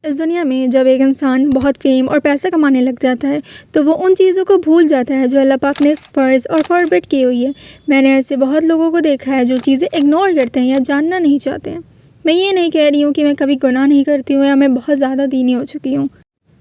اس دنیا میں جب ایک انسان بہت فیم اور پیسہ کمانے لگ جاتا ہے تو وہ ان چیزوں کو بھول جاتا ہے جو اللہ پاک نے فرض اور فاربٹ کی ہوئی ہے۔ میں نے ایسے بہت لوگوں کو دیکھا ہے جو چیزیں اگنور کرتے ہیں یا جاننا نہیں چاہتے ہیں۔ میں یہ نہیں کہہ رہی ہوں کہ میں کبھی گناہ نہیں کرتی ہوں یا میں بہت زیادہ دینی ہو چکی ہوں،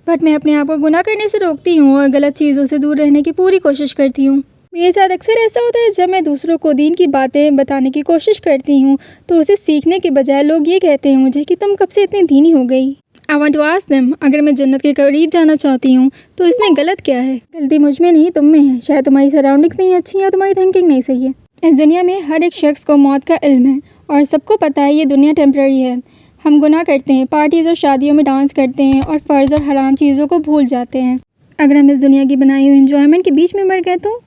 بٹ میں اپنے آپ کو گناہ کرنے سے روکتی ہوں اور غلط چیزوں سے دور رہنے کی پوری کوشش کرتی ہوں۔ میرے ساتھ اکثر ایسا ہوتا ہے جب میں دوسروں کو دین کی باتیں بتانے کی کوشش کرتی ہوں تو اسے سیکھنے کے بجائے لوگ یہ کہتے ہیں مجھے کہ تم کب سے اتنی دینی ہو گئی۔ I want to ask them، اگر میں جنت کے قریب جانا چاہتی ہوں تو اس میں غلط کیا ہے؟ غلطی مجھ میں نہیں تم میں ہے، شاید تمہاری سراؤنڈنگس نہیں اچھی یا تمہاری تھنکنگ نہیں صحیح ہے۔ اس دنیا میں ہر ایک شخص کو موت کا علم ہے اور سب کو پتہ ہے یہ دنیا ٹیمپرری ہے۔ ہم گناہ کرتے ہیں، پارٹیز اور شادیوں میں ڈانس کرتے ہیں اور فرض اور حرام چیزوں کو بھول جاتے ہیں۔ اگر ہم اس دنیا کی بنائی ہوئی انجوائمنٹ کے بیچ میں مر گئے تو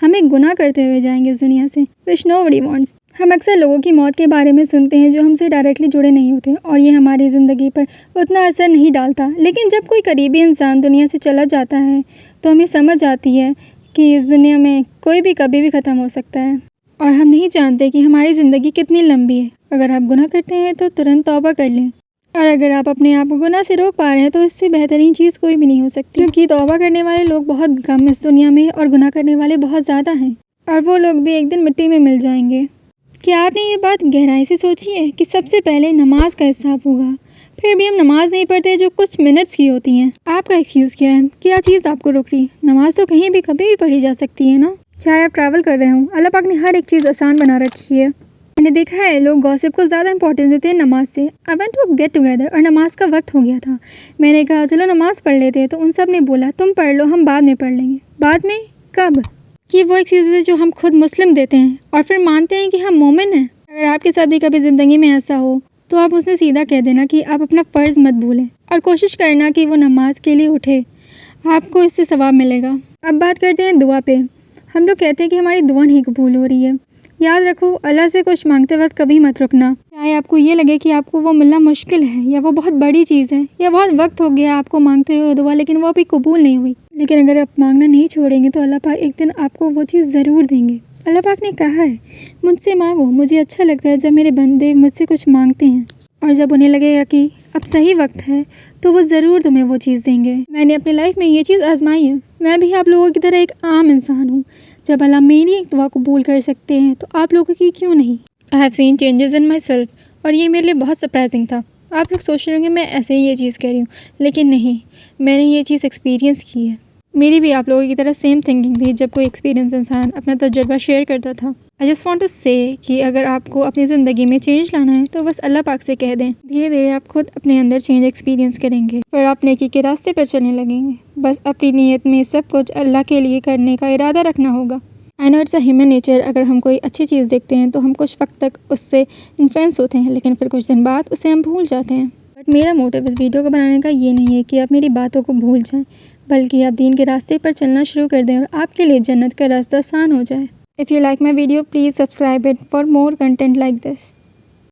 ہم ایک گناہ کرتے ہوئے جائیں گے اس دنیا سے، which nobody wants۔ ہم اکثر لوگوں کی موت کے بارے میں سنتے ہیں جو ہم سے ڈائریکٹلی جڑے نہیں ہوتے اور یہ ہماری زندگی پر اتنا اثر نہیں ڈالتا، لیکن جب کوئی قریبی انسان دنیا سے چلا جاتا ہے تو ہمیں سمجھ آتی ہے کہ اس دنیا میں کوئی بھی کبھی بھی ختم ہو سکتا ہے اور ہم نہیں جانتے کہ ہماری زندگی کتنی لمبی ہے۔ اگر آپ گناہ کرتے ہیں تو ترنت توبہ کر لیں، اور اگر آپ اپنے آپ کو گناہ سے روک پا رہے ہیں تو اس سے بہترین چیز کوئی بھی نہیں ہو سکتی، کیونکہ توبہ کرنے والے لوگ بہت کم اس دنیا میں اور گناہ کرنے والے بہت زیادہ ہیں، اور وہ لوگ بھی ایک دن مٹی میں مل جائیں گے۔ کیا آپ نے یہ بات گہرائی سے سوچی ہے کہ سب سے پہلے نماز کا حساب ہوگا، پھر بھی ہم نماز نہیں پڑھتے جو کچھ منٹس کی ہوتی ہیں۔ آپ کا ایکسکیوز کیا ہے؟ کیا چیز آپ کو روک رہی؟ نماز تو کہیں بھی کبھی بھی پڑھی جا سکتی ہے نا، چاہے آپ ٹریول کر رہے ہوں۔ اللہ پاک نے ہر ایک چیز آسان بنا رکھی ہے۔ میں نے دیکھا ہے لوگ گوسپ کو زیادہ امپورٹنس دیتے ہیں نماز سے۔ I went to get together اور نماز کا وقت ہو گیا تھا۔ میں نے کہا چلو نماز پڑھ لیتے، تو ان سب نے بولا تم پڑھ لو، ہم بعد میں پڑھ لیں گے۔ بعد میں کب؟ کہ وہ ایکسکیوز ہے جو ہم خود مسلم دیتے ہیں اور پھر مانتے ہیں کہ ہم مومن ہیں۔ اگر آپ کے ساتھ بھی کبھی زندگی میں ایسا ہو تو آپ اسے سیدھا کہہ دینا کہ آپ اپنا فرض مت بھولیں اور کوشش کرنا کہ وہ نماز کے لیے اٹھے، آپ کو اس سے ثواب ملے گا۔ اب بات کرتے ہیں دعا پہ۔ ہم لوگ کہتے ہیں کہ ہماری دعا نہیں قبول ہو رہی ہے۔ یاد رکھو اللہ سے کچھ مانگتے وقت کبھی مت رکنا، چاہے آپ کو یہ لگے کہ آپ کو وہ ملنا مشکل ہے یا وہ بہت بڑی چیز ہے یا بہت وقت ہو گیا آپ کو مانگتے ہوئے دعا لیکن وہ ابھی قبول نہیں ہوئی، لیکن اگر آپ مانگنا نہیں چھوڑیں گے تو اللہ پاک ایک دن آپ کو وہ چیز ضرور دیں گے۔ اللہ پاک نے کہا ہے مجھ سے مانگو، مجھے اچھا لگتا ہے جب میرے بندے مجھ سے کچھ مانگتے ہیں، اور جب انہیں لگے گا کہ اب صحیح وقت ہے تو وہ ضرور تمہیں وہ چیز دیں گے۔ میں نے اپنی لائف میں یہ چیز آزمائی ہے۔ میں بھی آپ لوگوں کی طرح ایک عام انسان ہوں۔ جب اللہ میری ایک دعا قبول کر سکتے ہیں تو آپ لوگوں کی کیوں نہیں؟ I have seen changes in myself، اور یہ میرے لیے بہت سرپرائزنگ تھا۔ آپ لوگ سوچ رہے ہوں گے میں ایسے ہی یہ چیز کہہ رہی ہوں، لیکن نہیں، میں نے یہ چیز ایکسپیرینس کی ہے۔ میری بھی آپ لوگوں کی طرح سیم تھنکنگ تھی جب کوئی ایکسپیرینس انسان اپنا تجربہ شیئر کرتا تھا۔ I just want to say کہ اگر آپ کو اپنی زندگی میں چینج لانا ہے تو بس اللہ پاک سے کہہ دیں، دھیرے دھیرے آپ خود اپنے اندر چینج ایکسپیرینس کریں گے، پھر آپ نیکی کے راستے پر چلنے لگیں گے۔ بس اپنی نیت میں سب کچھ اللہ کے لیے کرنے کا ارادہ رکھنا ہوگا۔ I know it's a human nature، اگر ہم کوئی اچھی چیز دیکھتے ہیں تو ہم کچھ وقت تک اس سے انفلوئنس ہوتے ہیں، لیکن پھر کچھ دن بعد اسے ہم بھول جاتے ہیں۔ بٹ میرا موٹیو اس ویڈیو کو بنانے کا یہ نہیں ہے کہ آپ میری باتوں کو بھول جائیں، بلکہ آپ دین کے راستے پر چلنا شروع کر دیں اور آپ کے لیے جنت کا راستہ آسان ہو جائے۔ If you like my video, please subscribe it for more content like this۔